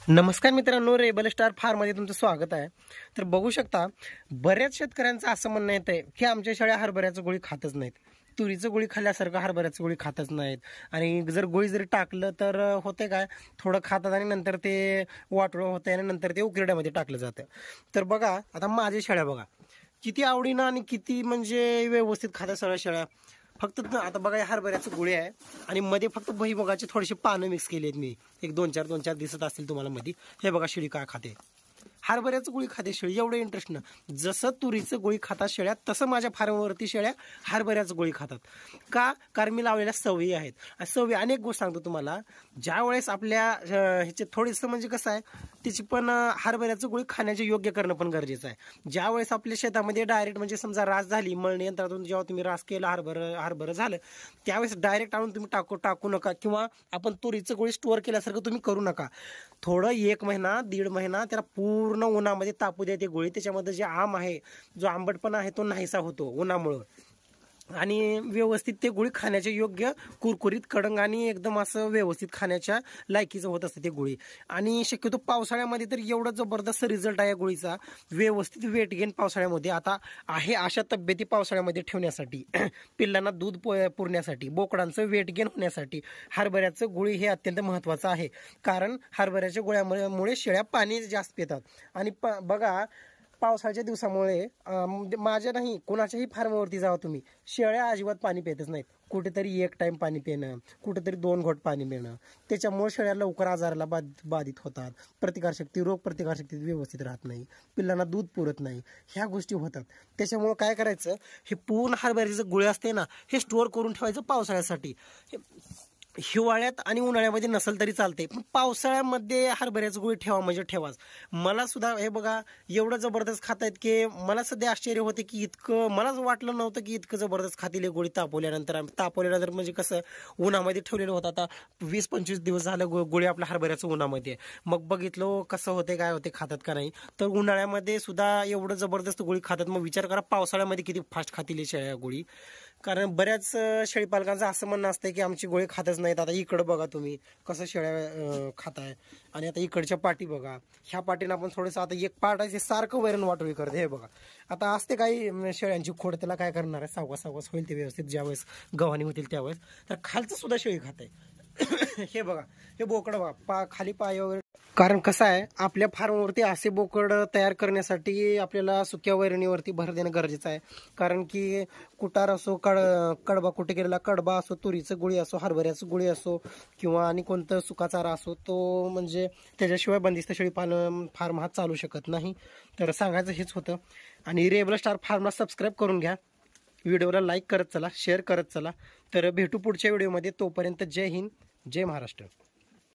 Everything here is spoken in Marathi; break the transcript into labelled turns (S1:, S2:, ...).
S1: नमस्कार मित्रांनो, रेबल स्टार फार्ममध्ये तुमचं स्वागत आहे। तर बघू शकता बऱ्याच शेतकऱ्यांचं असं म्हणणं येतंय की आमच्या शेळ्या हरभऱ्याचं गोळी खातच नाहीत, तुरीचं गोळी खाल्ल्यासारखं हरभऱ्याचं गोळी खातच नाहीत। आणि जर गोळी जरी टाकलं तर होते काय, थोडं खातात आणि नंतर ते वाटोळं होतं आणि नंतर ते उकिरड्यामध्ये टाकलं जातं। तर बघा आता माझ्या शेळ्या बघा किती आवडीनं आणि किती म्हणजे व्यवस्थित खातात सगळ्या शेळ्या। फक्त आता बघा हरभऱ्याचं गोळी आहे आणि मध्ये फक्त भुईमुगाचे थोडेसे पानं मिक्स केले आहेत मी, एक दोन चार दिसत असतील तुम्हाला मध्ये। हे बघा शेळी काय खाते, हरभऱ्याचं गोळी खाते शेळी, एवढं इंटरेस्ट न। जसं तुरीचं गोळी खातात शेळ्या तसं माझ्या फार्मवरती शेळ्या हरभऱ्याचं गोळी खातात का, कारण मी लावलेल्या सवयी आहेत। सवयी अनेक गोष्ट सांगतो तुम्हाला, ज्या वेळेस आपल्या ह्याचे थोडंसं म्हणजे कसं आहे त्याची पण हरभऱ्याचं गोळी खाण्याचे योग्य करणं पण गरजेचं आहे। ज्या वेळेस आपल्या शेतामध्ये डायरेक्ट म्हणजे समजा रास झाली, मळणी यंत्रातून जेव्हा तुम्ही रास केला, हरभरं झालं, त्यावेळेस डायरेक्ट आणून तुम्ही टाकू नका, किंवा आपण तुरीचं गोळी स्टोअर केल्यासारखं तुम्ही करू नका। थोडं 1 महिना 1.5 महिना त्याला पूर्ण उन्हामध्ये तापू द्या ते गोळी, त्याच्यामध्ये जे आम आहे, जो आंबटपणा आहे तो नाहीसा होतो उन्हामुळं, आणि व्यवस्थित ते गोळी खाण्याचे योग्य कुरकुरीत कडंग आणि एकदम असं व्यवस्थित खाण्याच्या लायकीचं होत असतं ते गोळी। आणि शक्यतो पावसाळ्यामध्ये तर एवढा जबरदस्त रिझल्ट आहे गोळीचा, व्यवस्थित वेट गेन पावसाळ्यामध्ये आता आहे अशा तब्येती पावसाळ्यामध्ये ठेवण्यासाठी पिल्लांना दूध पुरण्यासाठी, बोकडांचं वेट गेन होण्यासाठी हरभऱ्याचं गोळी हे अत्यंत महत्त्वाचं आहे। कारण हरभऱ्याच्या गोळ्यामुळे शेळ्या पाणी जास्त पितात। आणि बघा पावसाच्या दिवसामुळे माझ्या नाही कोणाच्याही फार्मवरती जावा तुम्ही, शेळ्या अजिबात पाणी पितच नाहीत। कुठेतरी 1 टाइम पाणी पिणं, कुठेतरी 2 घोट पाणी पिणं, त्याच्यामुळे शेळ्या लवकर आजाराला बाधित होतात, प्रतिकारशक्ती रोग प्रतिकारशक्ती व्यवस्थित राहत नाही, पिल्लांना दूध पुरत नाही, ह्या गोष्टी होतात। त्याच्यामुळे काय करायचं, हे पूर्ण हरभऱ्याचं गोळे असते ना, हे स्टोअर करून ठेवायचं पावसाळ्यासाठी। हिवाळ्यात आणि उन्हाळ्यामध्ये नसेल तरी चालते, पण पावसाळ्यामध्ये हरभऱ्याचं गोळी ठेवा म्हणजे ठेवाच। मला सुद्धा हे बघा एवढं जबरदस्त खात आहेत की मला सध्या आश्चर्य होते की इतकं मलाच वाटलं नव्हतं की इतकं जबरदस्त खातील गोळी। तापवल्यानंतर म्हणजे कसं उन्हामध्ये ठेवलेलं होतं, आता 20-25 दिवस झालं गोळी आपल्या हरभऱ्याचं उन्हामध्ये, मग बघितलं कसं होते काय होते, खातात का नाही। तर उन्हाळ्यामध्ये सुद्धा एवढं जबरदस्त गोळी खातात, मग विचार करा पावसाळ्यामध्ये किती फास्ट खातील शेळ्या गोळी। कारण बऱ्याच शेळीपालकांचं असं म्हणणं असतं की आमची गोळी खातच नाहीत। आता इकडं बघा तुम्ही कसं शेळ्या खाताय, आणि आता इकडच्या पाठी बघा, ह्या पाठीनं आपण थोडंसं आता एक पाठ आहे सारखं वैरण वाटोळी करते। हे बघा आता असते काही शेळ्यांची खोड, त्याला काय करणार आहे, सावकाश होईल ते व्यवस्थित, ज्यावेळेस गव्हाणी होतील त्यावेळेस। तर खालचं सुद्धा शेळी खात आहे हे बघा, हे बोकड बघा खाली पायावर। कारण कसं आहे आपल्या फार्मवरती असे बोकड तयार करण्यासाठी आपल्याला सुक्या वैरणीवरती भर देणं गरजेचं आहे। कारण की कुटार असो, कडबा कुठे गेलेला कडबा असो, तुरीचं गोळी असो, हरभऱ्याचं गोळी असो, किंवा आणि कोणतं सुका चारा असो, तो म्हणजे त्याच्याशिवाय बंदिस्त शेळी फार्म हा चालू शकत नाही। तर सांगायचं हेच होतं। आणि रेबल स्टार फार्मला सबस्क्राईब करून घ्या, व्हिडिओला लाईक करत चला, शेअर करत चला। तर भेटू पुढच्या व्हिडिओमध्ये, तोपर्यंत जय हिंद, जय महाराष्ट्र।